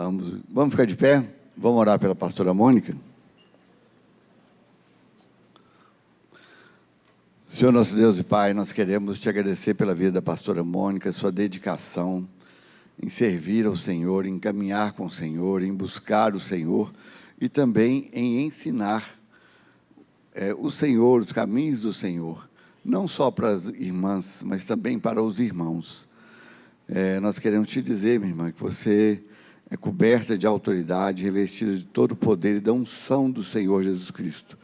Vamos ficar de pé? Vamos orar pela pastora Mônica? Senhor nosso Deus e Pai, nós queremos te agradecer pela vida da pastora Mônica, sua dedicação em servir ao Senhor, em caminhar com o Senhor, em buscar o Senhor e também em ensinar o Senhor, os caminhos do Senhor, não só para as irmãs, mas também para os irmãos. Nós queremos te dizer, minha irmã, que você é coberta de autoridade, revestida de todo o poder e da unção do Senhor Jesus Cristo,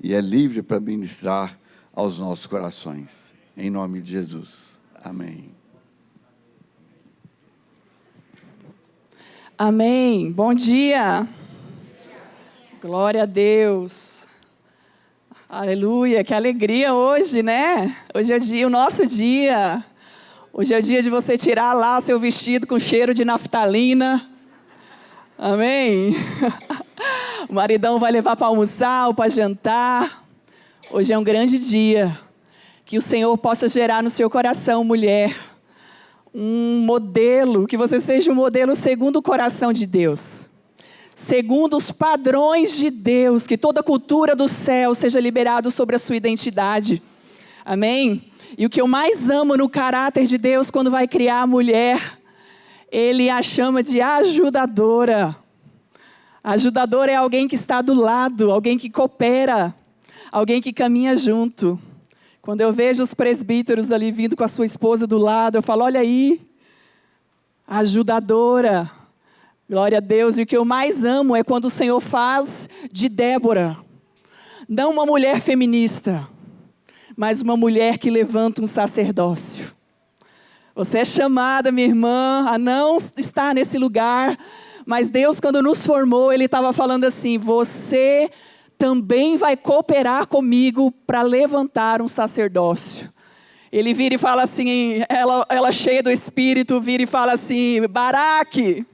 e é livre para ministrar aos nossos corações, em nome de Jesus, amém. Amém, bom dia, glória a Deus, aleluia, que alegria hoje, né? Hoje é o nosso dia, hoje é o dia de você tirar lá seu vestido com cheiro de naftalina, amém? O maridão vai levar para almoçar ou para jantar. Hoje é um grande dia, que o Senhor possa gerar no seu coração, mulher, um modelo, que você seja um modelo segundo o coração de Deus, segundo os padrões de Deus, que toda a cultura do céu seja liberada sobre a sua identidade, amém? E o que eu mais amo no caráter de Deus, quando vai criar a mulher, Ele a chama de ajudadora. Ajudadora é alguém que está do lado, alguém que coopera, alguém que caminha junto. Quando eu vejo os presbíteros ali vindo com a sua esposa do lado, eu falo, olha aí, ajudadora, glória a Deus. E o que eu mais amo é quando o Senhor faz de Débora, não uma mulher feminista, mas uma mulher que levanta um sacerdócio. Você é chamada, minha irmã, a não estar nesse lugar, mas Deus, quando nos formou, Ele estava falando assim, você também vai cooperar comigo para levantar um sacerdócio. Ele vira e fala assim, ela cheia do Espírito, vira e fala assim, Baraque,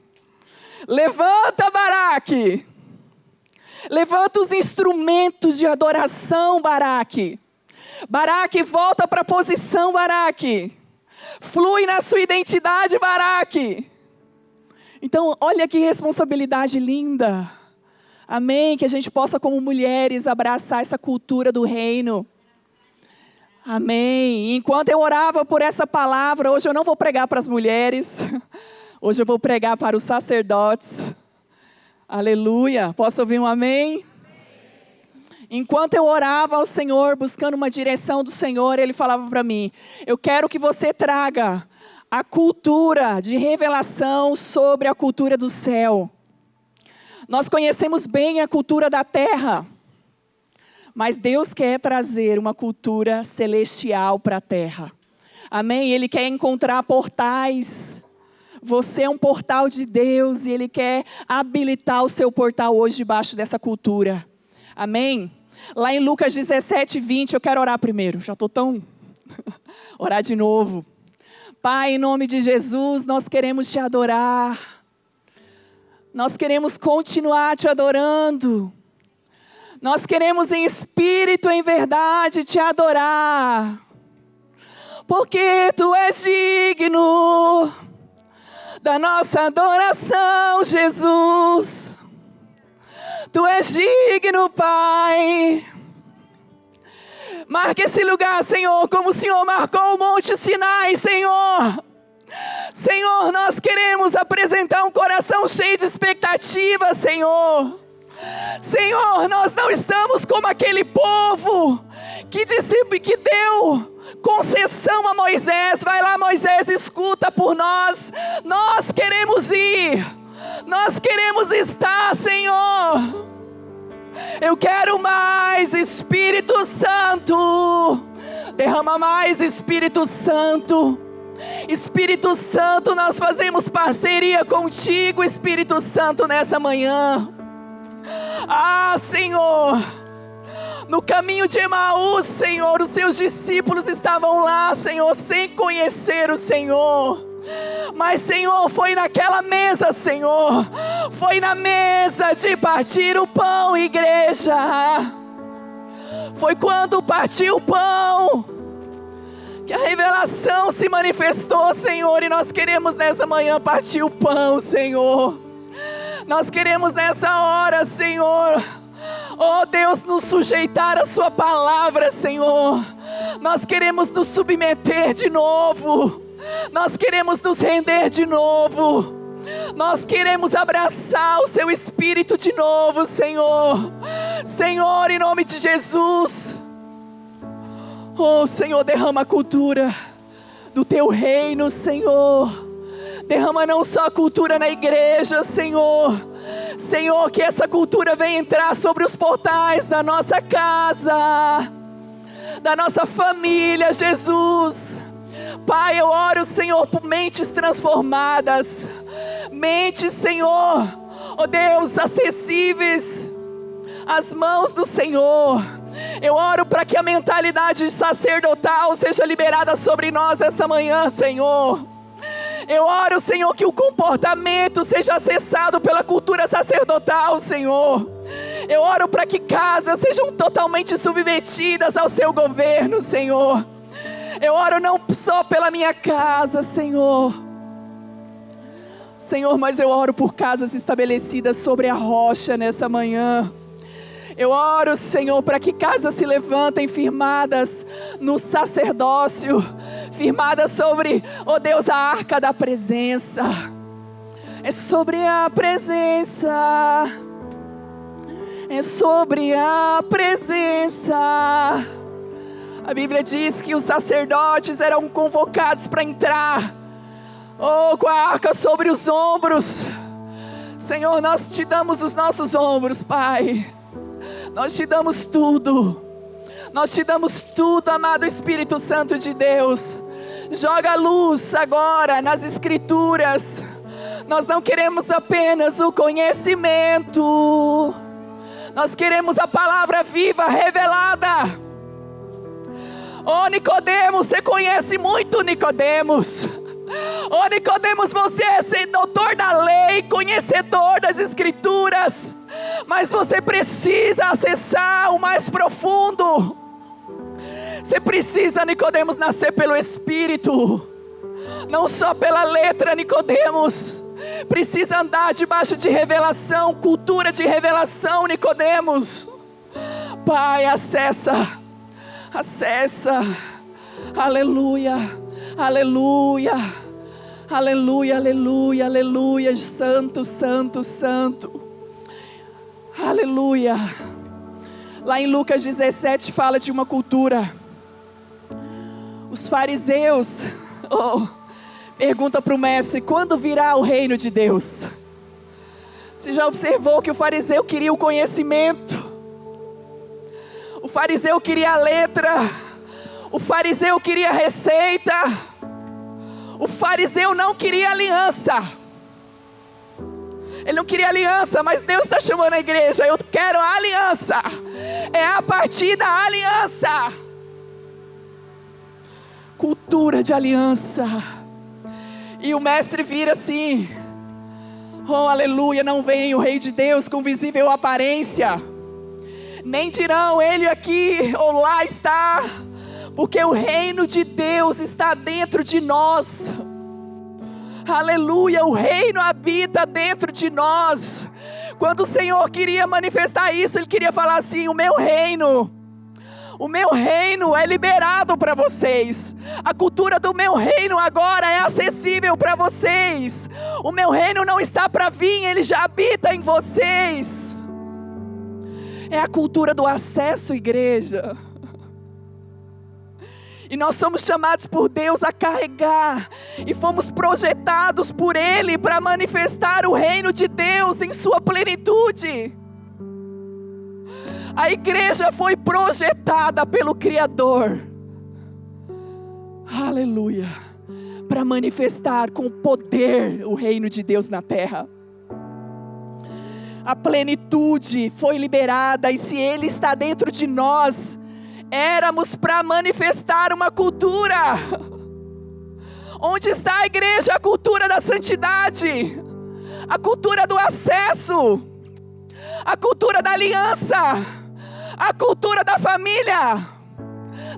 levanta Baraque, levanta os instrumentos de adoração, Baraque. Baraque, volta para a posição, Baraque. Flui na sua identidade, Baraque. Então, olha que responsabilidade linda. Amém, que a gente possa como mulheres abraçar essa cultura do reino. Amém. Enquanto eu orava por essa palavra, hoje eu não vou pregar para as mulheres. Hoje eu vou pregar para os sacerdotes. Aleluia. Posso ouvir um amém? Enquanto eu orava ao Senhor, buscando uma direção do Senhor, Ele falava para mim, eu quero que você traga a cultura de revelação sobre a cultura do céu. Nós conhecemos bem a cultura da terra, mas Deus quer trazer uma cultura celestial para a terra. Amém? Ele quer encontrar portais. Você é um portal de Deus e Ele quer habilitar o seu portal hoje debaixo dessa cultura. Amém? Lá em Lucas 17:20, eu quero orar primeiro. Já estou tão... Orar de novo. Pai, em nome de Jesus, nós queremos te adorar. Nós queremos continuar te adorando. Nós queremos em espírito, em verdade, te adorar. Porque tu és digno da nossa adoração, Jesus. Tu és digno, Pai. Marca esse lugar, Senhor, como o Senhor marcou o Monte Sinai, Senhor. Senhor, nós queremos apresentar um coração cheio de expectativa, Senhor. Senhor, nós não estamos como aquele povo que deu concessão a Moisés. Vai lá, Moisés, escuta por nós. Nós queremos ir. Nós queremos estar, Senhor. Eu quero mais, Espírito Santo. Derrama mais, Espírito Santo. Espírito Santo, nós fazemos parceria contigo, Espírito Santo, nessa manhã. Ah, Senhor, no caminho de Emaús, Senhor, os seus discípulos estavam lá, Senhor, sem conhecer o Senhor. Mas, Senhor, foi naquela mesa, Senhor, foi na mesa de partir o pão, igreja. Foi quando partiu o pão que a revelação se manifestou, Senhor, e nós queremos nessa manhã partir o pão, Senhor. Nós queremos nessa hora, Senhor, oh Deus, nos sujeitar à sua palavra, Senhor. Nós queremos nos submeter de novo. Nós queremos nos render de novo. Nós queremos abraçar o seu Espírito de novo, Senhor. Senhor, em nome de Jesus. Oh Senhor, derrama a cultura do teu reino, Senhor. Derrama não só a cultura na igreja, Senhor. Senhor, que essa cultura venha entrar sobre os portais da nossa casa, da nossa família, Jesus. Pai, eu oro, Senhor, por mentes transformadas. Mentes, Senhor, oh Deus, acessíveis às mãos do Senhor. Eu oro para que a mentalidade sacerdotal seja liberada sobre nós essa manhã, Senhor. Eu oro, Senhor, que o comportamento seja acessado pela cultura sacerdotal, Senhor. Eu oro para que casas sejam totalmente submetidas ao seu governo, Senhor. Eu oro não só pela minha casa, Senhor, mas eu oro por casas estabelecidas sobre a rocha nessa manhã. Eu oro, Senhor, para que casas se levantem firmadas no sacerdócio, firmadas sobre, oh Deus, a arca da presença. É sobre a presença. É sobre a presença. A Bíblia diz que os sacerdotes eram convocados para entrar, oh, com a arca sobre os ombros. Senhor, nós te damos os nossos ombros, Pai. Nós te damos tudo. Nós te damos tudo, amado Espírito Santo de Deus. Joga a luz agora nas Escrituras. Nós não queremos apenas o conhecimento. Nós queremos a palavra viva, revelada. Oh Nicodemos, você conhece muito Nicodemos. Oh Nicodemos, você é doutor da lei, conhecedor das Escrituras. Mas você precisa acessar o mais profundo. Você precisa, Nicodemos, nascer pelo Espírito. Não só pela letra, Nicodemos. Precisa andar debaixo de revelação, cultura de revelação, Nicodemos. Pai, acessa. Aleluia, aleluia, aleluia, aleluia, aleluia. Santo, santo, santo. Aleluia. Lá em Lucas 17 fala de uma cultura. Os fariseus perguntam para o mestre: quando virá o reino de Deus? Você já observou que o fariseu queria o conhecimento? O fariseu queria a letra. O fariseu queria a receita. O fariseu não queria aliança. Ele não queria aliança, mas Deus está chamando a igreja. Eu quero a aliança. É a partir da aliança. Cultura de aliança. E o mestre vira assim: oh aleluia, não vem o rei de Deus com visível aparência. Nem dirão ele aqui ou lá está. Porque o reino de Deus está dentro de nós. Aleluia, o reino habita dentro de nós. Quando o Senhor queria manifestar isso, Ele queria falar assim: o meu reino é liberado para vocês. A cultura do meu reino agora é acessível para vocês. O meu reino não está para vir, ele já habita em vocês. É a cultura do acesso, igreja. E nós somos chamados por Deus a carregar. E fomos projetados por Ele para manifestar o reino de Deus em sua plenitude. A igreja foi projetada pelo Criador. Aleluia. Para manifestar com poder o reino de Deus na terra. A plenitude foi liberada. E se Ele está dentro de nós, éramos para manifestar uma cultura. Onde está a igreja? A cultura da santidade, a cultura do acesso, a cultura da aliança, a cultura da família.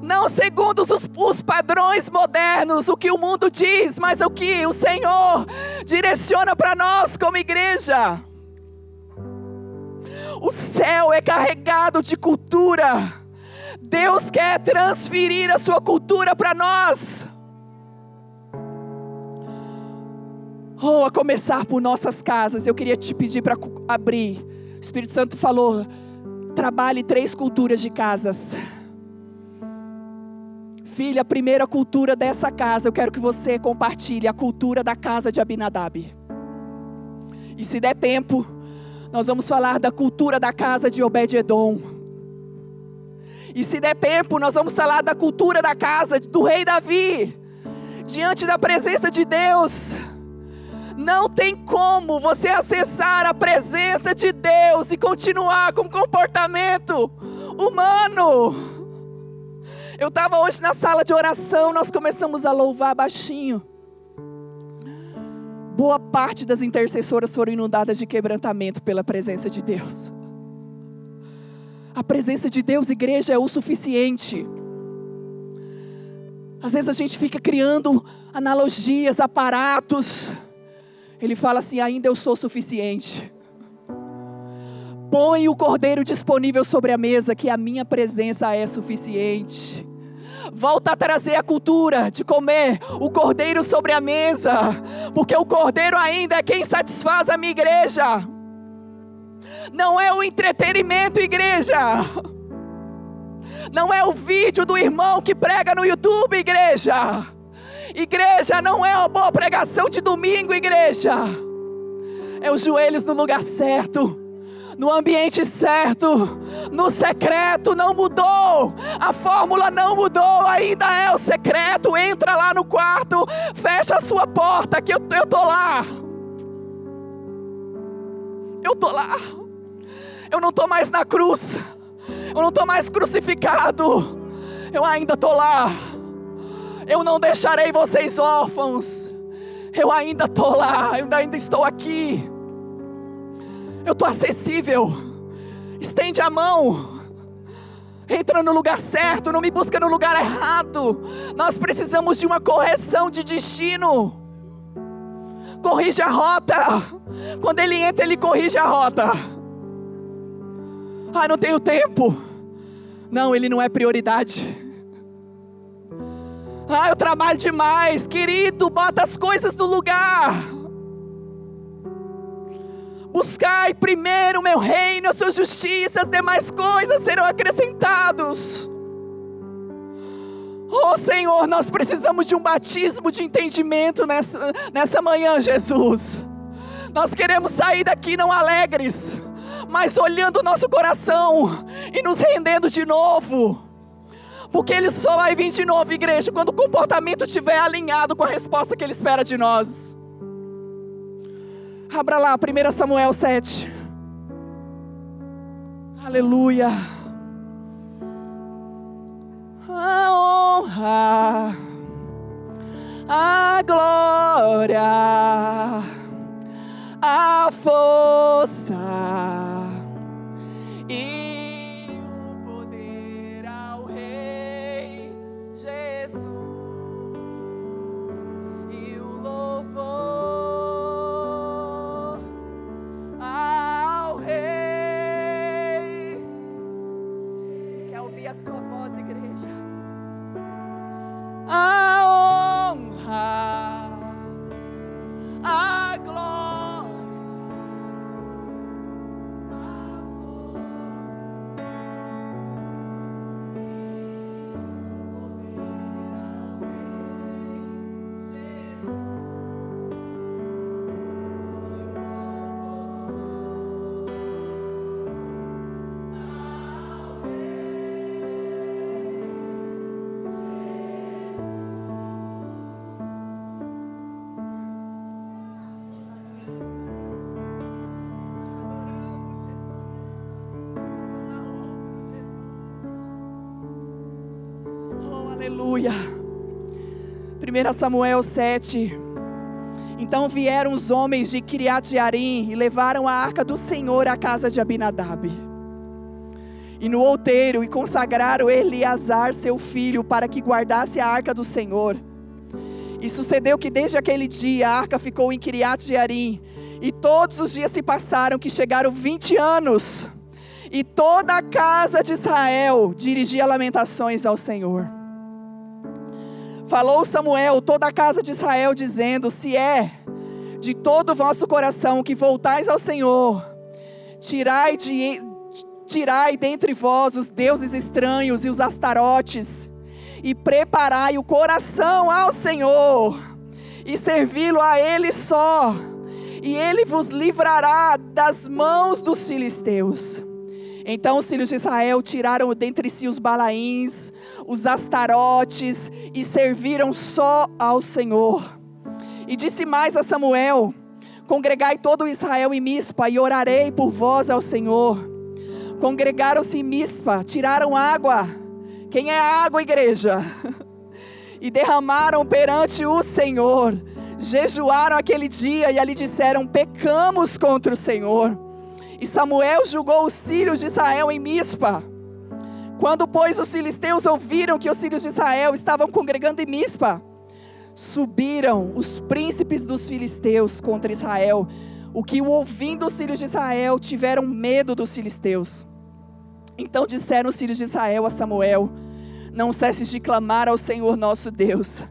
Não segundo os padrões modernos, o que o mundo diz, mas o que o Senhor direciona para nós como igreja. O céu é carregado de cultura. Deus quer transferir a sua cultura para nós. A começar por nossas casas. Eu queria te pedir para abrir. O Espírito Santo falou: trabalhe 3 culturas de casas. Filha, a primeira cultura dessa casa, eu quero que você compartilhe a cultura da casa de Abinadab. E se der tempo, nós vamos falar da cultura da casa de Obed-Edom. E se der tempo, nós vamos falar da cultura da casa do rei Davi. Diante da presença de Deus, não tem como você acessar a presença de Deus e continuar com comportamento humano. Eu estava hoje na sala de oração, nós começamos a louvar baixinho. Boa parte das intercessoras foram inundadas de quebrantamento pela presença de Deus. A presença de Deus, igreja, é o suficiente. Às vezes a gente fica criando analogias, aparatos. Ele fala assim: ainda eu sou suficiente. Põe o cordeiro disponível sobre a mesa, que a minha presença é suficiente. Volta a trazer a cultura de comer o cordeiro sobre a mesa, porque o cordeiro ainda é quem satisfaz a minha igreja. Não é o entretenimento, igreja. Não é o vídeo do irmão que prega no YouTube, igreja. Igreja não é uma boa pregação de domingo, igreja. É os joelhos no lugar certo, no ambiente certo, no secreto. Não mudou, a fórmula não mudou, ainda é o secreto. Entra lá no quarto, fecha a sua porta, que eu tô lá. Eu tô lá. Eu não tô mais na cruz, eu não tô mais crucificado, eu ainda tô lá. Eu não deixarei vocês órfãos, eu ainda tô lá, eu ainda estou aqui. Eu estou acessível. Estende a mão. Entra no lugar certo, não me busca no lugar errado. Nós precisamos de uma correção de destino. Corrige a rota. Quando ele entra, ele corrige a rota. Não tenho tempo. Não, ele não é prioridade. Eu trabalho demais. Querido, bota as coisas no lugar. Buscai primeiro o meu reino, a sua justiça, as demais coisas serão acrescentados. Senhor, nós precisamos de um batismo de entendimento nessa manhã, Jesus. Nós queremos sair daqui não alegres, mas olhando o nosso coração e nos rendendo de novo. Porque Ele só vai vir de novo, igreja, quando o comportamento estiver alinhado com a resposta que Ele espera de nós. Abra lá, 1 Samuel 7. Aleluia. A honra, a glória, a força e o poder ao Rei Jesus e o louvor ao Rei. Quer ouvir a sua voz, igreja? A honra, a glória, a força, aleluia. 1 Samuel 7. Então vieram os homens de Quiriat-Jearim e levaram a arca do Senhor à casa de Abinadab e no outeiro, e consagraram Eleazar seu filho para que guardasse a arca do Senhor. E sucedeu que desde aquele dia a arca ficou em Quiriat-Jearim, e todos os dias se passaram, que chegaram 20 anos. E toda a casa de Israel dirigia lamentações ao Senhor. Falou Samuel, toda a casa de Israel, dizendo: se é de todo o vosso coração que voltais ao Senhor, tirai dentre vós os deuses estranhos e os astarotes, e preparai o coração ao Senhor, e servi-lo a Ele só, e Ele vos livrará das mãos dos filisteus. Então os filhos de Israel tiraram dentre si os Balaíns, os astarotes, e serviram só ao Senhor. E disse mais a Samuel: congregai todo Israel em Mispa, e orarei por vós ao Senhor. Congregaram-se em Mispa, tiraram água. Quem é a água, igreja? E derramaram perante o Senhor. Jejuaram aquele dia e ali disseram: pecamos contra o Senhor. E Samuel julgou os filhos de Israel em Mispa. Quando, pois, os filisteus ouviram que os filhos de Israel estavam congregando em Mispa, subiram os príncipes dos filisteus contra Israel. O que, ouvindo os filhos de Israel, tiveram medo dos filisteus. Então disseram os filhos de Israel a Samuel: não cesses de clamar ao Senhor nosso Deus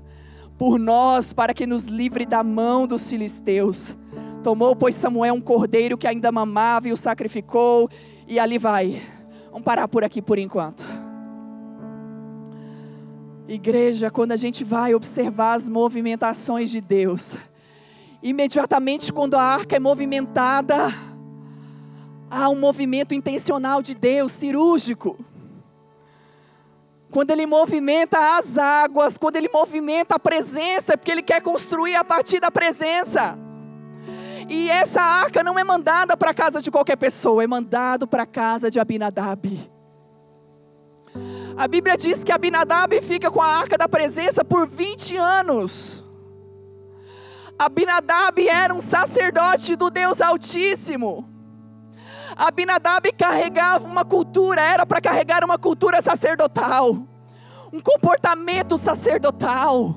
por nós, para que nos livre da mão dos filisteus. Tomou, pois, Samuel um cordeiro que ainda mamava e o sacrificou, e ali vai. Vamos parar por aqui por enquanto. Igreja, quando a gente vai observar as movimentações de Deus, imediatamente quando a arca é movimentada, há um movimento intencional de Deus, cirúrgico. Quando Ele movimenta as águas, quando Ele movimenta a presença, é porque Ele quer construir a partir da presença. E essa arca não é mandada para a casa de qualquer pessoa, é mandado para a casa de Abinadab. A Bíblia diz que Abinadab fica com a arca da presença por 20 anos. Abinadab era um sacerdote do Deus Altíssimo. Abinadab carregava uma cultura, era para carregar uma cultura sacerdotal, um comportamento sacerdotal,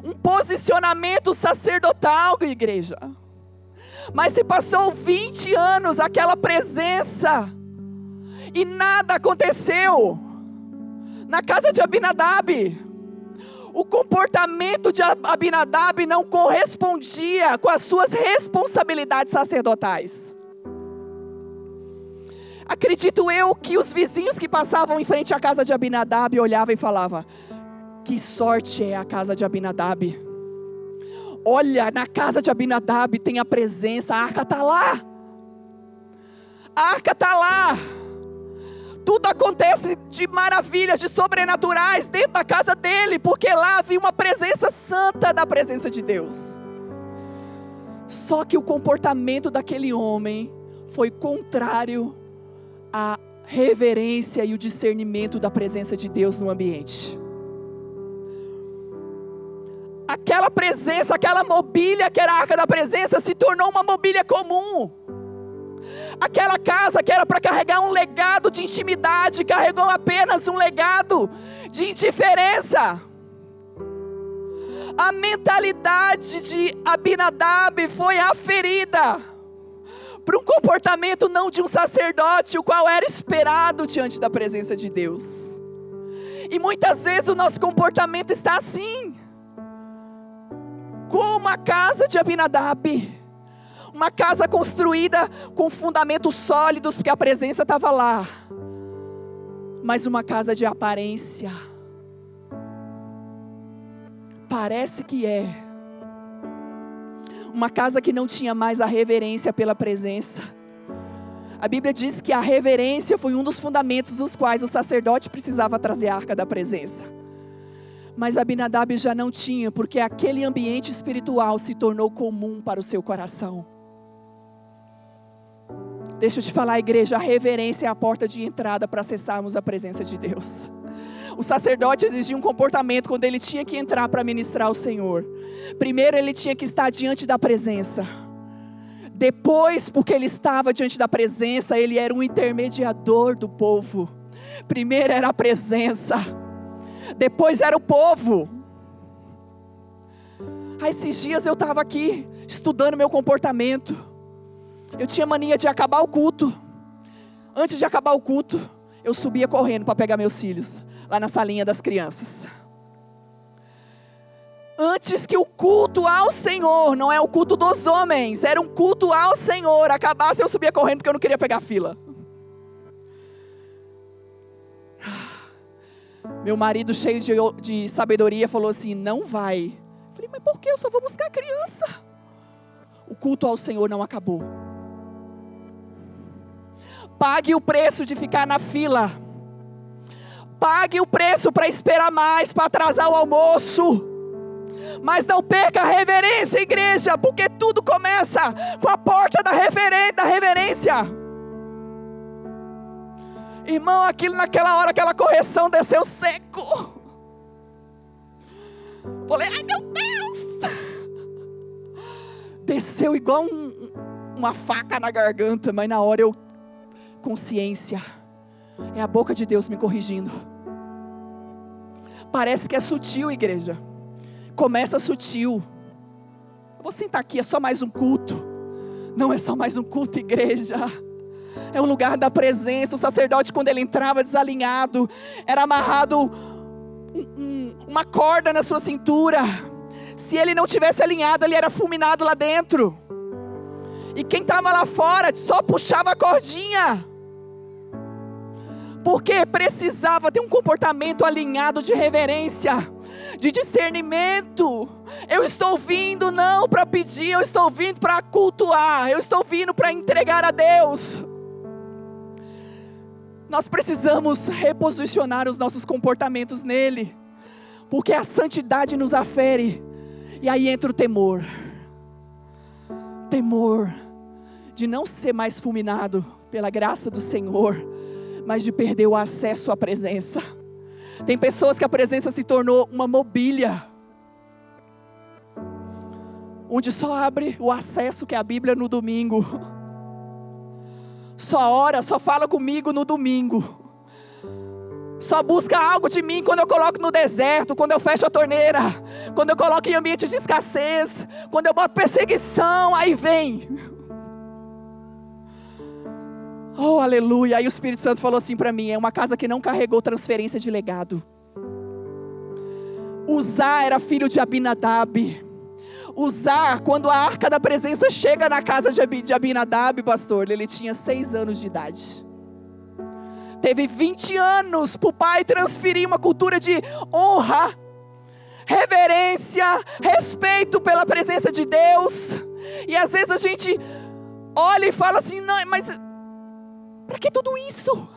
um posicionamento sacerdotal, igreja. Mas se passou 20 anos aquela presença e nada aconteceu na casa de Abinadab. O comportamento de Abinadab não correspondia com as suas responsabilidades sacerdotais. Acredito eu que os vizinhos que passavam em frente à casa de Abinadab olhavam e falavam: que sorte é a casa de Abinadab. Olha, na casa de Abinadab tem a presença, a arca está lá. A arca está lá. Tudo acontece de maravilhas, de sobrenaturais dentro da casa dele, porque lá havia uma presença santa da presença de Deus. Só que o comportamento daquele homem foi contrário à reverência e o discernimento da presença de Deus no ambiente. Aquela presença, aquela mobília que era a arca da presença, se tornou uma mobília comum. Aquela casa que era para carregar um legado de intimidade, carregou apenas um legado de indiferença. A mentalidade de Abinadab foi aferida para um comportamento não de um sacerdote, o qual era esperado diante da presença de Deus. E muitas vezes o nosso comportamento está assim, como a casa de Abinadab. Uma casa construída com fundamentos sólidos, porque a presença estava lá. Mas uma casa de aparência. Parece que é. Uma casa que não tinha mais a reverência pela presença. A Bíblia diz que a reverência foi um dos fundamentos dos quais o sacerdote precisava trazer a arca da presença. Mas Abinadab já não tinha, porque aquele ambiente espiritual se tornou comum para o seu coração. Deixa eu te falar, igreja, a reverência é a porta de entrada para acessarmos a presença de Deus. O sacerdote exigia um comportamento quando ele tinha que entrar para ministrar ao Senhor. Primeiro ele tinha que estar diante da presença. Depois, porque ele estava diante da presença, ele era um intermediador do povo. Primeiro era a presença. Depois era o povo. Esses dias eu estava aqui estudando meu comportamento. Eu tinha mania de acabar o culto. Antes de acabar o culto, eu subia correndo para pegar meus filhos, lá na salinha das crianças. Antes que o culto ao Senhor, não é o culto dos homens, era um culto ao Senhor, acabasse, eu subia correndo porque eu não queria pegar fila. Meu marido, cheio de sabedoria, falou assim: não vai. Eu falei: mas por que? Eu só vou buscar a criança. O culto ao Senhor não acabou. Pague o preço de ficar na fila. Pague o preço para esperar mais, para atrasar o almoço. Mas não perca a reverência, igreja, porque tudo começa com a porta da reverência. Irmão, naquela hora, aquela correção desceu seco. Falei: ai meu Deus. Desceu igual uma faca na garganta, mas na hora consciência. É a boca de Deus me corrigindo. Parece que é sutil, igreja. Começa sutil. Eu vou sentar aqui, é só mais um culto. Não é só mais um culto, igreja. É um lugar da presença. O sacerdote, quando ele entrava desalinhado, era amarrado uma corda na sua cintura. Se ele não tivesse alinhado, ele era fulminado lá dentro. E quem estava lá fora só puxava a cordinha. Porque precisava ter um comportamento alinhado de reverência, de discernimento. Eu estou vindo não para pedir, eu estou vindo para cultuar, eu estou vindo para entregar a Deus. Nós precisamos reposicionar os nossos comportamentos nele, porque a santidade nos afere. E aí entra o temor. Temor de não ser mais fulminado pela graça do Senhor, mas de perder o acesso à presença. Tem pessoas que a presença se tornou uma mobília, onde só abre o acesso, que é a Bíblia, no domingo. Só ora, só fala comigo no domingo. Só busca algo de mim quando eu coloco no deserto, quando eu fecho a torneira, quando eu coloco em ambientes de escassez, quando eu boto perseguição, aí vem. Oh, aleluia. Aí o Espírito Santo falou assim para mim: é uma casa que não carregou transferência de legado. Uzá era filho de Abinadab. Uzá, quando a arca da presença chega na casa de Abinadab, pastor, ele tinha 6 anos de idade. Teve 20 anos para o pai transferir uma cultura de honra, reverência, respeito pela presença de Deus. E às vezes a gente olha e fala assim: não, mas para que tudo isso?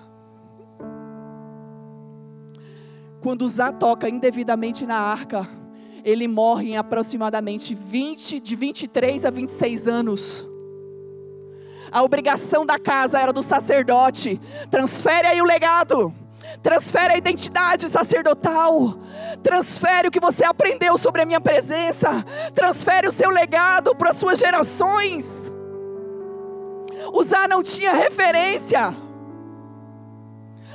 Quando Uzá toca indevidamente na arca, ele morre em aproximadamente de 23 a 26 anos. A obrigação da casa era do sacerdote. Transfere aí o legado. Transfere a identidade sacerdotal. Transfere o que você aprendeu sobre a minha presença. Transfere o seu legado para as suas gerações. Uzá não tinha referência.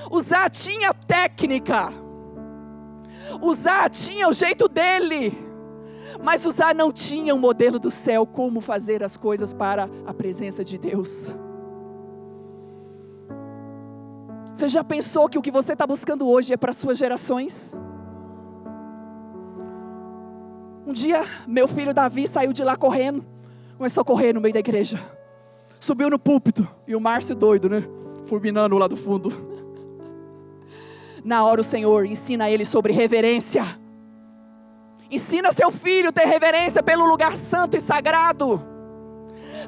Uzá tinha técnica. Uzá tinha o jeito dele. Mas Uzá não tinha um modelo do céu, como fazer as coisas para a presença de Deus. Você já pensou que o que você está buscando hoje é para as suas gerações? Um dia, meu filho Davi saiu de lá correndo. Começou a correr no meio da igreja. Subiu no púlpito. E o Márcio doido, né? Fulminando lá do fundo. Na hora o Senhor ensina ele sobre reverência. Ensina seu filho a ter reverência pelo lugar santo e sagrado.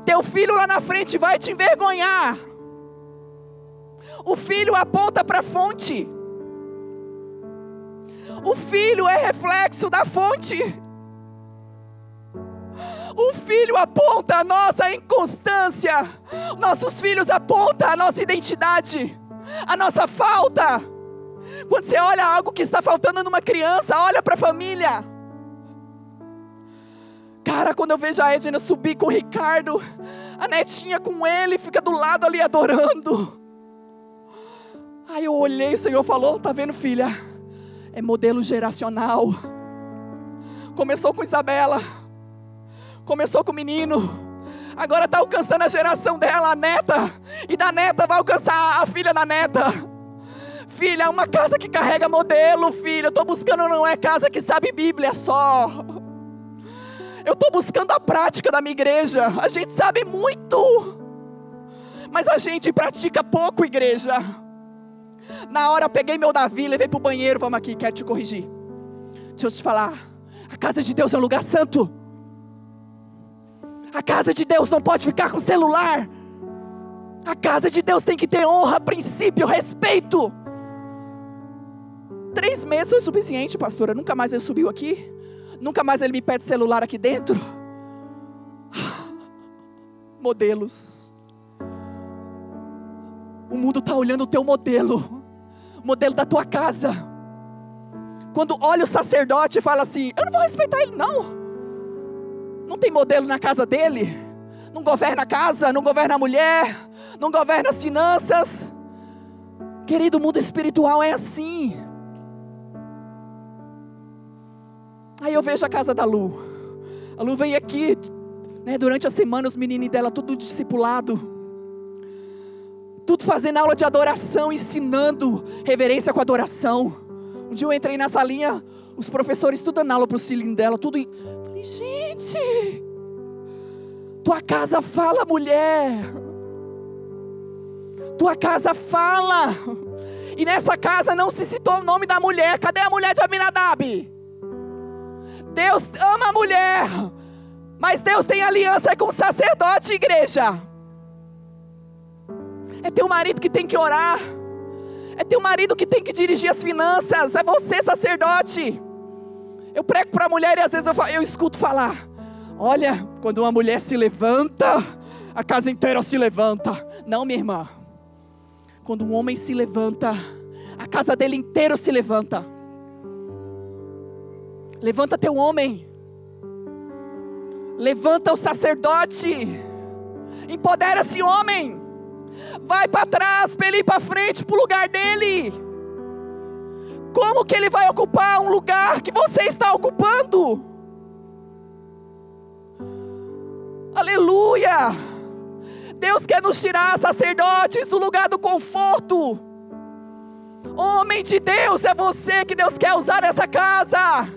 Teu filho lá na frente vai te envergonhar. O filho aponta para a fonte. O filho é reflexo da fonte. O filho aponta a nossa inconstância. Nossos filhos apontam a nossa identidade, a nossa falta. Quando você olha algo que está faltando numa criança, olha para a família. Cara, quando eu vejo a Edna subir com o Ricardo, a netinha com ele, fica do lado ali adorando. Aí eu olhei, o Senhor falou: tá vendo, filha? É modelo geracional. Começou com Isabela. Começou com o menino. Agora está alcançando a geração dela, a neta. E da neta vai alcançar a filha da neta. Filha, é uma casa que carrega modelo, filha. Eu estou buscando, não é casa que sabe Bíblia só. Eu estou buscando a prática da minha igreja. A gente sabe muito, mas a gente pratica pouco, igreja. Na hora eu peguei meu Davi, levei para o banheiro. Vamos aqui, quero te corrigir. Deixa eu te falar. A casa de Deus é um lugar santo. A casa de Deus não pode ficar com celular. A casa de Deus tem que ter honra, princípio, respeito. 3 meses foi suficiente, pastora. Nunca mais ele subiu aqui. Nunca mais ele me pede celular aqui dentro. Modelos. O mundo está olhando o teu modelo. O modelo da tua casa. Quando olha o sacerdote e fala assim: eu não vou respeitar ele não. Não tem modelo na casa dele. Não governa a casa, não governa a mulher, não governa as finanças. Querido, o mundo espiritual é assim. Aí eu vejo a casa da Lu. A Lu veio aqui, né, durante a semana, os meninos dela, tudo discipulado. Tudo fazendo aula de adoração, ensinando reverência com adoração. Um dia eu entrei na salinha, os professores tudo dando aula para o filhinho dela, tudo. Falei, gente, tua casa fala, mulher. Tua casa fala. E nessa casa não se citou o nome da mulher. Cadê a mulher de Aminadab? Deus ama a mulher, mas Deus tem aliança com o sacerdote, igreja. É teu marido que tem que orar. É teu marido que tem que dirigir as finanças. É você, sacerdote. Eu prego para a mulher e às vezes eu escuto falar: olha, quando uma mulher se levanta, a casa inteira se levanta. Não, minha irmã. Quando um homem se levanta, a casa dele inteira se levanta. Levanta teu homem. Levanta o sacerdote. Empodera esse homem. Vai para trás, para ele ir para frente, para o lugar dele. Como que ele vai ocupar um lugar que você está ocupando? Aleluia! Deus quer nos tirar, sacerdotes, do lugar do conforto. Homem de Deus, é você que Deus quer usar nessa casa.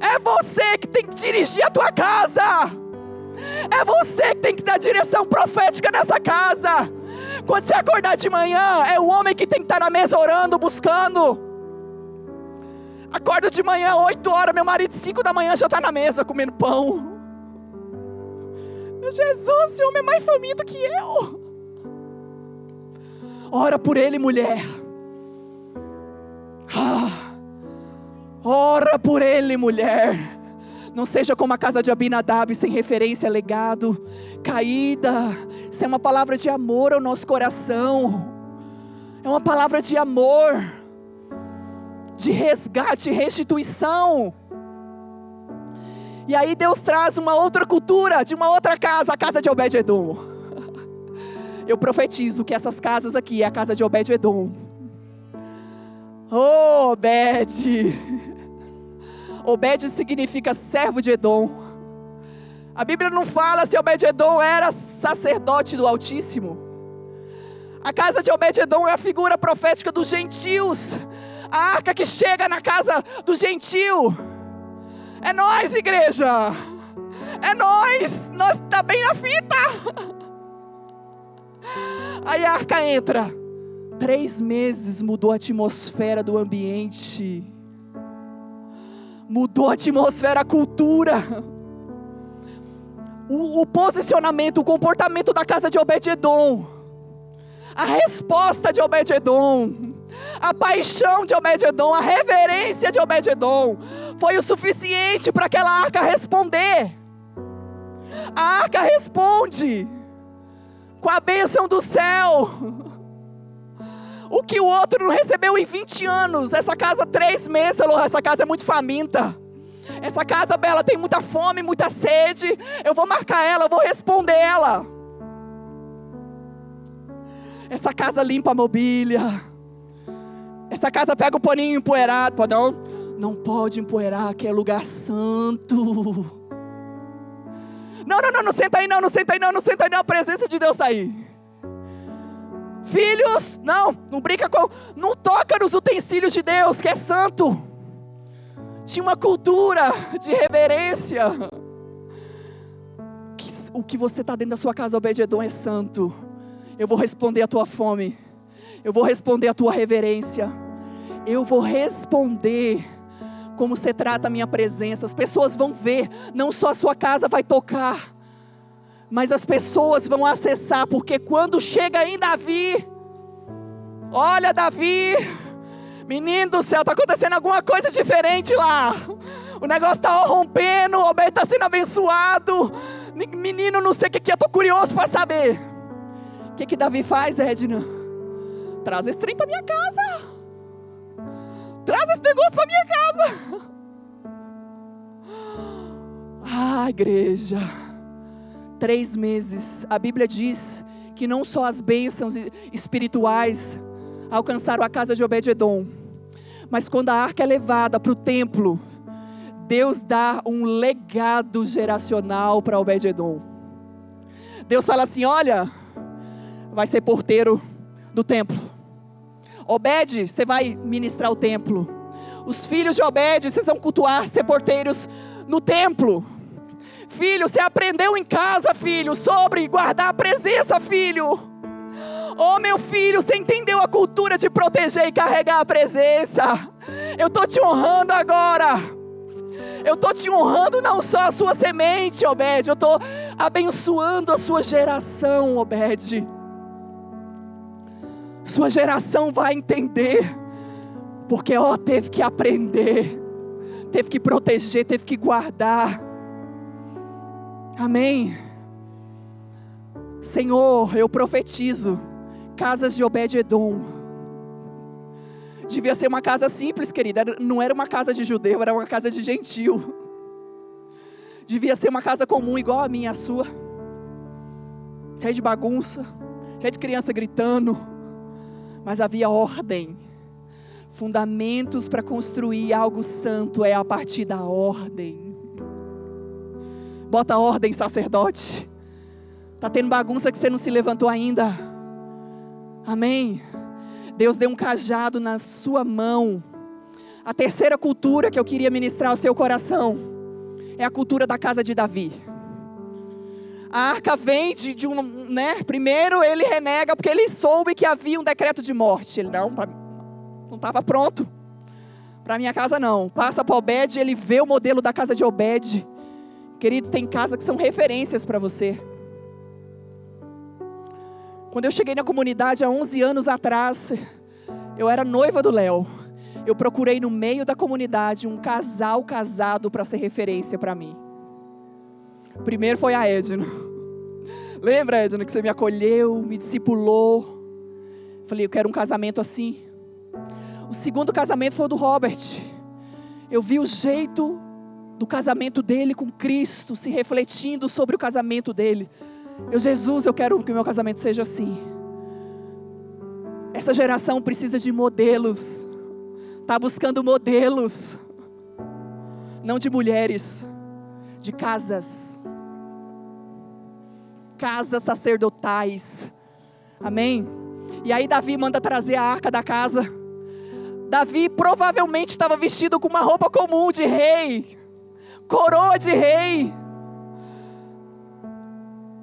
É você que tem que dirigir a tua casa. É você que tem que dar direção profética nessa casa. Quando você acordar de manhã, é o homem que tem que estar na mesa orando, buscando. Acordo de manhã, 8 horas, meu marido 5 da manhã já está na mesa comendo pão. Jesus, esse homem é mais faminto que eu. Ora por ele, mulher. Ora por ele, mulher. Não seja como a casa de Abinadab, sem referência, legado, caída. Isso é uma palavra de amor ao nosso coração. É uma palavra de amor, de resgate, restituição. E aí Deus traz uma outra cultura, de uma outra casa, a casa de Obed-Edom. Eu profetizo que essas casas aqui é a casa de Obed-Edom. Oh, Obed. Obed significa servo de Edom. A Bíblia não fala se Obed-Edom era sacerdote do Altíssimo. A casa de Obed-Edom é a figura profética dos gentios. A arca que chega na casa do gentio. É nós, igreja. É nós. Nós tá bem na fita. Aí a arca entra. 3 meses mudou a atmosfera do ambiente. Mudou a atmosfera, a cultura. O posicionamento, o comportamento da casa de Obed-Edom. A resposta de Obed-Edom. A paixão de Obed-Edom, a reverência de Obed-Edom foi o suficiente para aquela arca responder. A arca responde com a bênção do céu. O que o outro não recebeu em 20 anos. Essa casa 3 meses, essa casa é muito faminta. Essa casa, Bela, tem muita fome, muita sede. Eu vou marcar ela, eu vou responder ela. Essa casa limpa a mobília. Essa casa pega o paninho empoeirado. Não pode empoeirar, que é lugar santo. Não senta aí não senta aí não, a presença de Deus aí. Filhos, não brinca não toca nos utensílios de Deus, que é santo. Tinha uma cultura de reverência. O que você está dentro da sua casa, Obed-edom, é santo. Eu vou responder a tua fome. Eu vou responder a tua reverência. Eu vou responder como você trata a minha presença. As pessoas vão ver, não só a sua casa vai tocar, mas as pessoas vão acessar, porque quando chega em Davi, olha Davi, menino do céu, está acontecendo alguma coisa diferente lá. O negócio está rompendo, o Obed está sendo abençoado. Menino, não sei o que é, estou curioso para saber. O que Davi faz, Edna? Traz esse trem para minha casa. Traz esse negócio para minha casa. Igreja. 3 meses. A Bíblia diz que não só as bênçãos espirituais alcançaram a casa de Obed-edom, mas quando a arca é levada para o templo, Deus dá um legado geracional para Obed-edom. Deus fala assim: olha, vai ser porteiro do templo. Obed, você vai ministrar o templo. Os filhos de Obed, vocês vão cultuar, ser porteiros no templo. Filho, você aprendeu em casa, filho, sobre guardar a presença, filho. Oh, meu filho, você entendeu a cultura de proteger e carregar a presença. Eu estou te honrando agora. Eu estou te honrando não só a sua semente, Obed. Eu estou abençoando a sua geração, Obed. Sua geração vai entender. Porque teve que aprender. Teve que proteger, teve que guardar. Amém. Senhor, eu profetizo. Casas de Obed-edom. Devia ser uma casa simples, querida. Não era uma casa de judeu, era uma casa de gentil. Devia ser uma casa comum, igual a minha e a sua. Cheia de bagunça, cheia de criança gritando. Mas havia ordem. Fundamentos para construir algo santo é a partir da ordem. Bota ordem, sacerdote. Está tendo bagunça que você não se levantou ainda. Amém. Deus deu um cajado na sua mão. A terceira cultura que eu queria ministrar ao seu coração é a cultura da casa de Davi. A arca vem de primeiro ele renega porque ele soube que havia um decreto de morte. Ele não estava pronto. Para minha casa não. Passa para Obed, ele vê o modelo da casa de Obed. Queridos, tem casas que são referências para você. Quando eu cheguei na comunidade há 11 anos atrás, eu era noiva do Léo. Eu procurei no meio da comunidade um casal casado para ser referência para mim. O primeiro foi a Edna. Lembra, Edna, que você me acolheu, me discipulou? Falei, eu quero um casamento assim. O segundo casamento foi o do Robert. Eu vi o jeito do casamento dele com Cristo, se refletindo sobre o casamento dele. Jesus, eu quero que meu casamento seja assim. Essa geração precisa de modelos. Está buscando modelos. Não de mulheres, de casas. Casas sacerdotais. Amém? E aí Davi manda trazer a arca da casa. Davi provavelmente estava vestido com uma roupa comum de rei. Coroa de rei.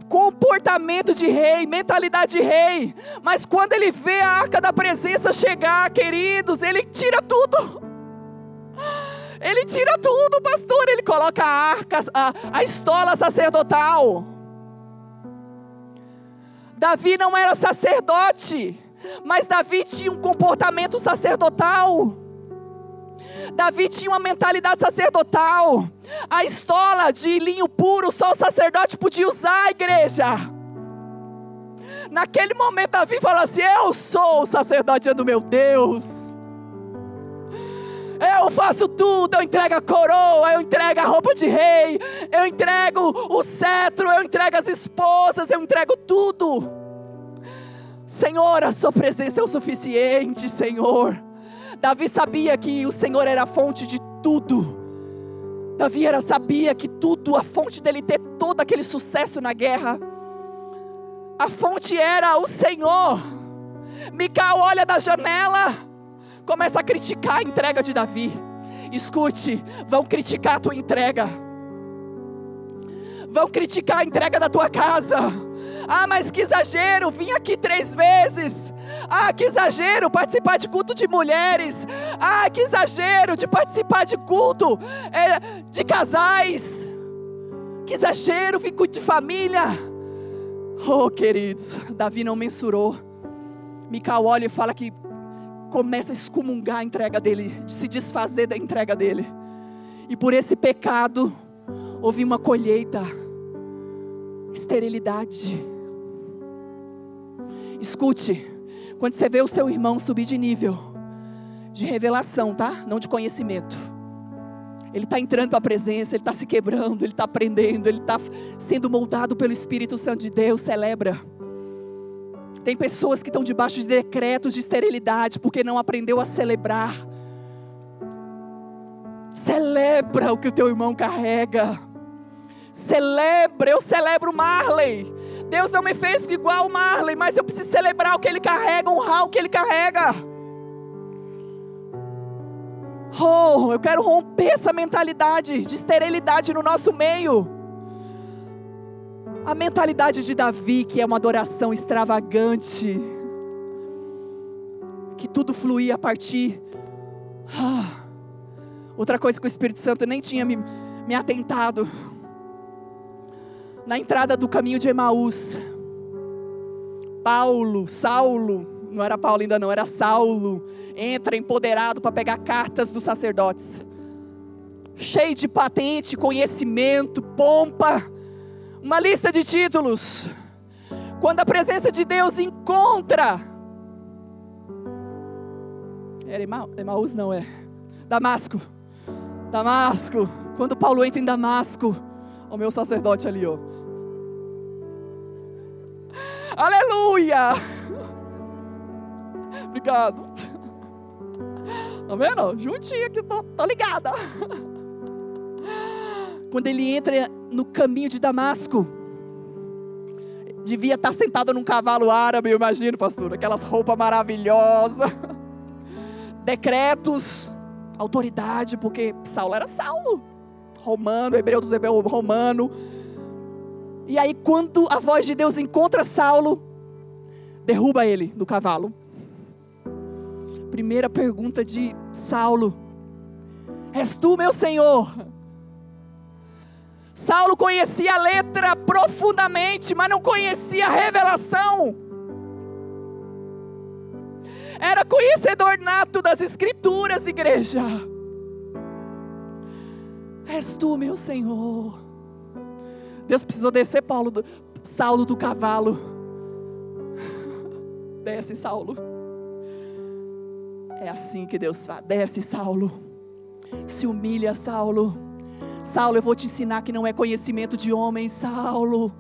Comportamento de rei, mentalidade de rei. Mas quando ele vê a arca da presença chegar, queridos, ele tira tudo. Ele tira tudo, pastor. Ele coloca a arca, a estola sacerdotal. Davi não era sacerdote, mas Davi tinha um comportamento sacerdotal. Davi tinha uma mentalidade sacerdotal. A estola de linho puro, só o sacerdote podia usar, a igreja. Naquele momento Davi fala assim, eu sou o sacerdote do meu Deus. Eu faço tudo, eu entrego a coroa, eu entrego a roupa de rei, eu entrego o cetro, eu entrego as esposas, eu entrego tudo. Senhor, a sua presença é o suficiente, Senhor. Davi sabia que o Senhor era a fonte de tudo. Davi sabia que tudo, a fonte dele ter todo aquele sucesso na guerra, a fonte era o Senhor. Mical olha da janela, começa a criticar a entrega de Davi. Escute, vão criticar a tua entrega, vão criticar a entrega da tua casa. Ah, mas que exagero, vim aqui 3 vezes. Ah, que exagero participar de culto de mulheres. Ah, que exagero de participar de culto de casais. Que exagero, vim culto de família. Oh, queridos, Davi não mensurou. Mical olha e fala que começa a excomungar a entrega dele, de se desfazer da entrega dele. E por esse pecado houve uma colheita, esterilidade. Escute, quando você vê o seu irmão subir de nível, de revelação, tá? Não de conhecimento. Ele está entrando para a presença, ele está se quebrando, ele está aprendendo, ele está sendo moldado pelo Espírito Santo de Deus. Celebra. Tem pessoas que estão debaixo de decretos de esterilidade, porque não aprendeu a celebrar. Celebra o que o teu irmão carrega. Celebra, eu celebro Marley. Deus não me fez igual o Marley, mas eu preciso celebrar o que ele carrega, honrar o que ele carrega. Oh, eu quero romper essa mentalidade de esterilidade no nosso meio. A mentalidade de Davi, que é uma adoração extravagante, que tudo fluía a partir. Outra coisa que o Espírito Santo nem tinha me atentado. Na entrada do caminho de Emaús, Saulo, não era Paulo ainda não, era Saulo, entra empoderado para pegar cartas dos sacerdotes, cheio de patente, conhecimento, pompa, uma lista de títulos. Quando a presença de Deus encontra, era Emaús não, Damasco, quando Paulo entra em Damasco, o meu sacerdote ali, ó. Aleluia! Obrigado. Tá vendo? Juntinho aqui, tô ligada. Quando ele entra no caminho de Damasco, devia estar sentado num cavalo árabe, eu imagino, pastor, aquelas roupas maravilhosas, decretos, autoridade, porque Saulo era Saulo, romano, hebreu dos hebreus, romano. E aí quando a voz de Deus encontra Saulo, derruba ele do cavalo. Primeira pergunta de Saulo: és tu, meu Senhor? Saulo conhecia a letra profundamente, mas não conhecia a revelação. Era conhecedor nato das Escrituras, igreja. És tu, meu Senhor? Deus precisou descer Saulo do cavalo. Desce, Saulo. É assim que Deus faz. Desce, Saulo. Se humilha, Saulo. Saulo, eu vou te ensinar que não é conhecimento de homem, Saulo.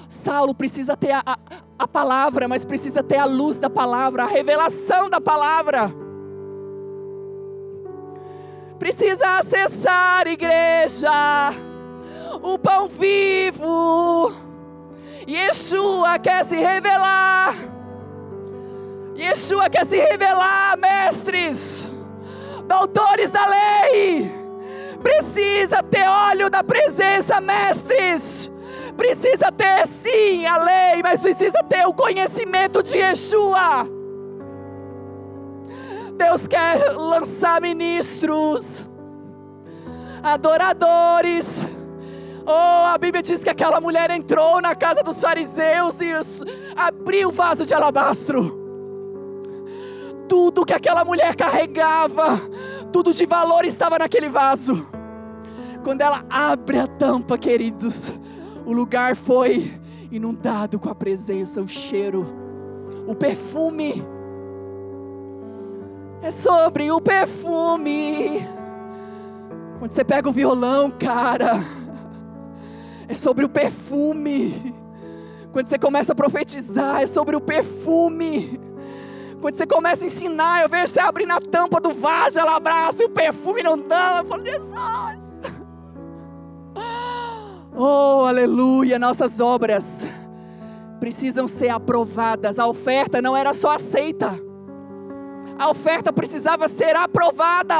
Saulo precisa ter a palavra, mas precisa ter a luz da palavra, a revelação da palavra. Precisa acessar, igreja, o pão vivo. Yeshua quer se revelar. Yeshua quer se revelar, mestres, doutores da lei. Precisa ter óleo da presença, mestres. Precisa ter sim a lei, mas precisa ter o conhecimento de Yeshua. Deus quer lançar ministros, adoradores. Oh, a Bíblia diz que aquela mulher entrou na casa dos fariseus e abriu o vaso de alabastro. Tudo que aquela mulher carregava, tudo de valor estava naquele vaso. Quando ela abre a tampa, queridos, o lugar foi inundado com a presença, o cheiro, o perfume. É sobre o perfume. Quando você pega o violão, cara, é sobre o perfume. Quando você começa a profetizar, é sobre o perfume. Quando você começa a ensinar, eu vejo você abrindo a tampa do vaso, ela abraça e o perfume não dá. Eu falo, Jesus. Oh, aleluia, nossas obras precisam ser aprovadas. A oferta não era só aceita, a oferta precisava ser aprovada.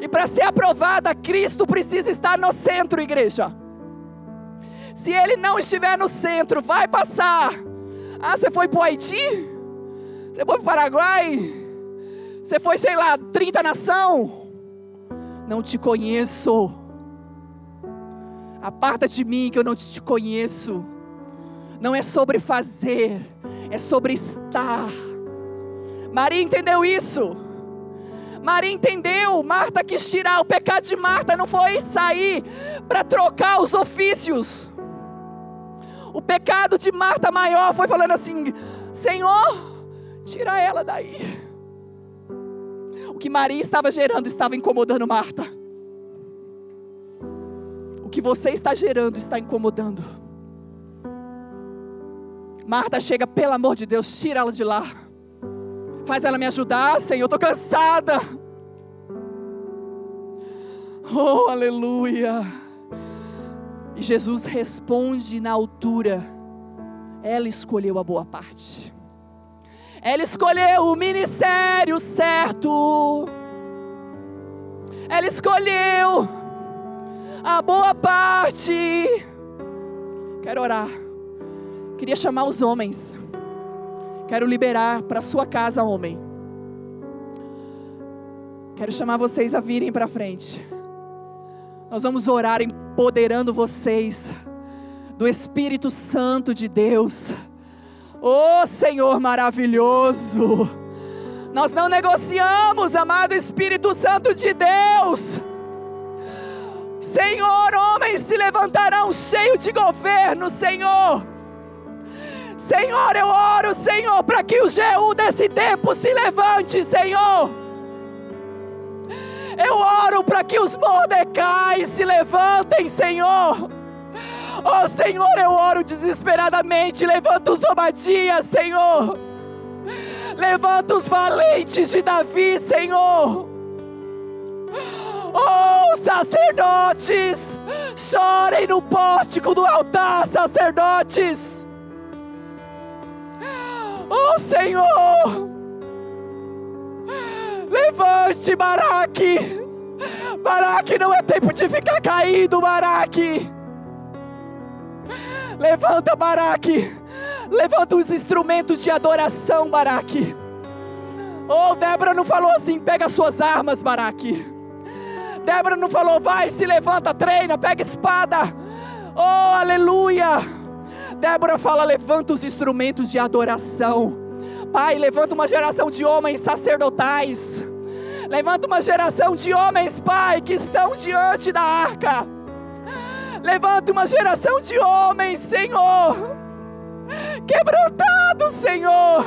E para ser aprovada, Cristo precisa estar no centro, igreja. Se Ele não estiver no centro, vai passar. Ah, você foi para o Haiti? Você foi para o Paraguai? Você foi, sei lá, 30 nações? Não te conheço. Aparta de mim que eu não te conheço. Não é sobre fazer, é sobre estar. Maria entendeu isso. Maria entendeu. Marta quis tirar. O pecado de Marta não foi sair para trocar os ofícios. O pecado de Marta maior foi falando assim: Senhor, tira ela daí. O que Maria estava gerando estava incomodando Marta. O que você está gerando está incomodando. Marta chega, pelo amor de Deus, tira ela de lá. Faz ela me ajudar, Senhor, eu estou cansada. Oh, aleluia. E Jesus responde na altura. Ela escolheu a boa parte. Ela escolheu o ministério certo. Ela escolheu a boa parte. Quero orar. Queria chamar os homens. Quero liberar para sua casa, homem. Quero chamar vocês a virem para frente. Nós vamos orar empoderando vocês do Espírito Santo de Deus. Oh, Senhor maravilhoso. Nós não negociamos, amado Espírito Santo de Deus. Senhor, homens se levantarão cheios de governo, Senhor. Senhor, eu oro, Senhor, para que o Jeú desse tempo se levante, Senhor. Eu oro para que os Mordecais se levantem, Senhor. Oh, Senhor, eu oro desesperadamente. Levanta os Obadias, Senhor. Levanta os valentes de Davi, Senhor. Oh, sacerdotes, chorem no pórtico do altar, sacerdotes. Oh, Senhor, levante, Baraque. Baraque, não é tempo de ficar caído, Baraque. Levanta, Baraque. Levanta os instrumentos de adoração, Baraque. Oh, Débora não falou assim: pega suas armas, Baraque. Débora não falou: vai, se levanta, treina, pega espada. Oh, aleluia. Débora fala: levanta os instrumentos de adoração. Pai, levanta uma geração de homens sacerdotais. Levanta uma geração de homens, Pai, que estão diante da arca. Levanta uma geração de homens, Senhor, quebrantados, Senhor,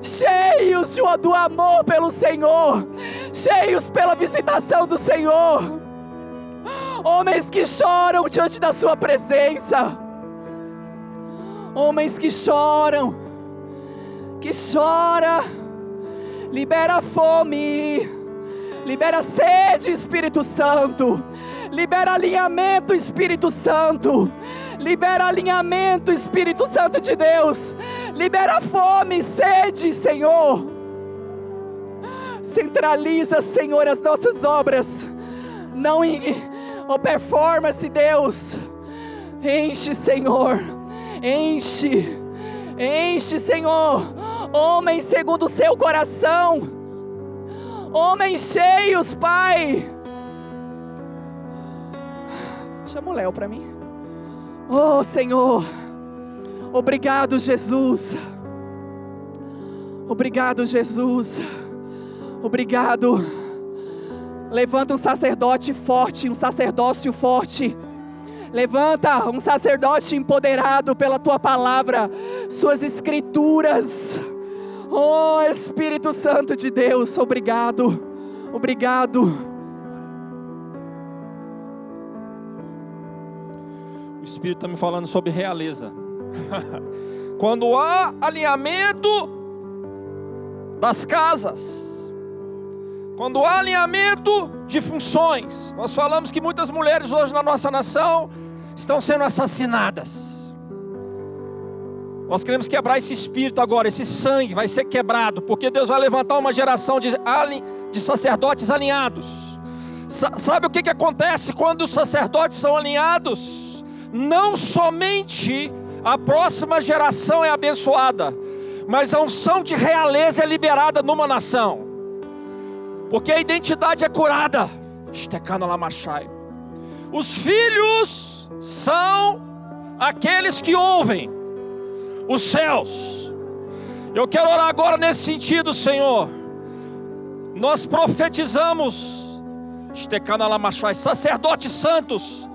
cheios do amor pelo Senhor, cheios pela visitação do Senhor. Homens que choram diante da sua presença. Homens que choram, que chora. Libera fome, libera sede, Espírito Santo. Libera alinhamento, Espírito Santo. Libera alinhamento, Espírito Santo de Deus. Libera fome, sede, Senhor. Centraliza, Senhor, as nossas obras, não em performance, Deus. Enche, Senhor. Enche, enche, Senhor. Homens segundo o seu coração. Homens cheios, Pai. Chama o Léo para mim. Oh, Senhor. Obrigado, Jesus. Obrigado, Jesus. Obrigado. Levanta um sacerdote forte, um sacerdócio forte. Levanta um sacerdote empoderado pela Tua palavra, Suas escrituras. Oh, Espírito Santo de Deus, obrigado. Obrigado. O Espírito está me falando sobre realeza. Quando há alinhamento das casas, Quando há alinhamento de funções, nós falamos que muitas mulheres hoje na nossa nação estão sendo assassinadas. Nós queremos quebrar esse espírito agora, esse sangue vai ser quebrado, porque Deus vai levantar uma geração de sacerdotes alinhados. Sabe o que acontece quando os sacerdotes são alinhados? Não somente a próxima geração é abençoada, mas a unção de realeza é liberada numa nação, porque a identidade é curada. Os filhos são aqueles que ouvem os céus. Eu quero orar agora nesse sentido, Senhor. Nós profetizamos, sacerdotes santos.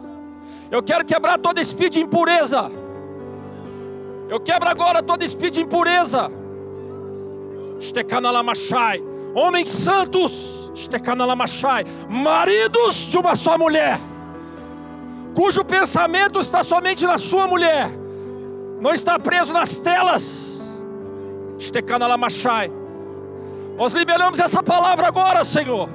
Eu quero quebrar todo espírito de impureza. Eu quebro agora todo espírito de impureza. Homens santos, maridos de uma só mulher, cujo pensamento está somente na sua mulher, não está preso nas telas. Nós liberamos essa palavra agora, Senhor,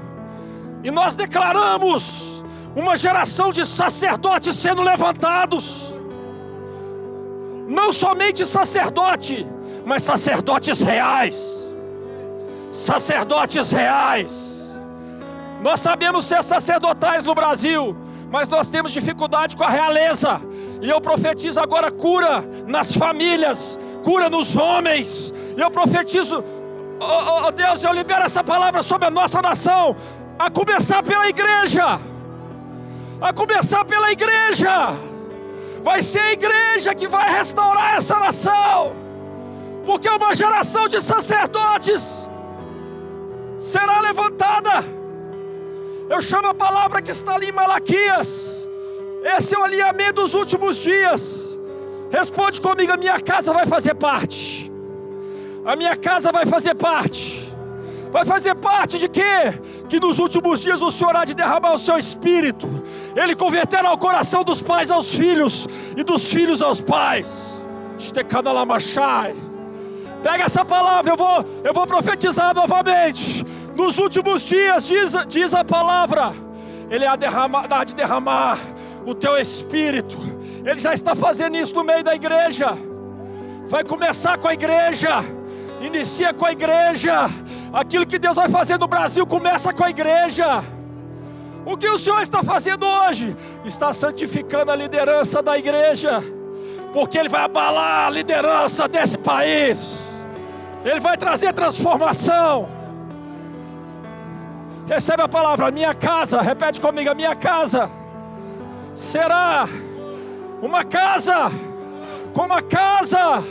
e nós declaramos uma geração de sacerdotes sendo levantados. Não somente sacerdote, mas sacerdotes reais. Sacerdotes reais. Nós sabemos ser sacerdotais no Brasil, mas nós temos dificuldade com a realeza. E eu profetizo agora cura nas famílias, cura nos homens. E eu profetizo, oh Deus, eu libero essa palavra sobre a nossa nação, a começar pela igreja. A começar pela igreja. Vai ser a igreja que vai restaurar essa nação, porque uma geração de sacerdotes será levantada. Eu chamo a palavra que está ali em Malaquias. Esse é o alinhamento dos últimos dias. Responde comigo: a minha casa vai fazer parte. A minha casa vai fazer parte. Vai fazer parte de quê? Que nos últimos dias o Senhor há de derramar o seu Espírito. Ele converterá o coração dos pais aos filhos, e dos filhos aos pais. Pega essa palavra, eu vou profetizar novamente. Nos últimos dias, diz a palavra, Ele há de derramar o teu Espírito. Ele já está fazendo isso no meio da igreja. Vai começar com a igreja. Inicia com a igreja. Aquilo que Deus vai fazer no Brasil começa com a igreja. O que o Senhor está fazendo hoje? Está santificando a liderança da igreja, porque Ele vai abalar a liderança desse país. Ele vai trazer transformação. Recebe a palavra: minha casa, repete comigo, a minha casa será uma casa como a casa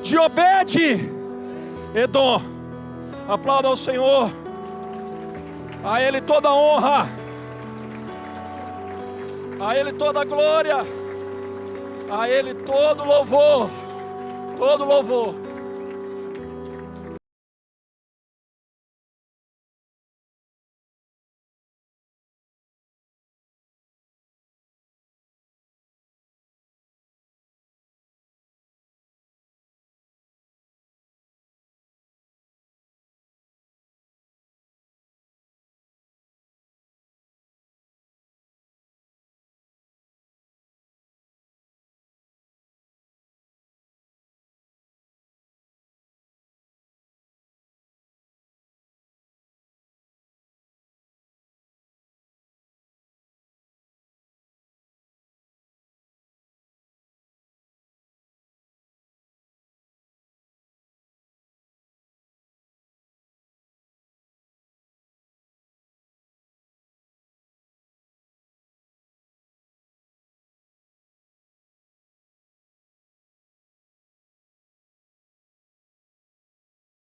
de Obed-Edom. Aplauda ao Senhor. A Ele toda honra, a Ele toda glória, a Ele todo louvor, todo louvor.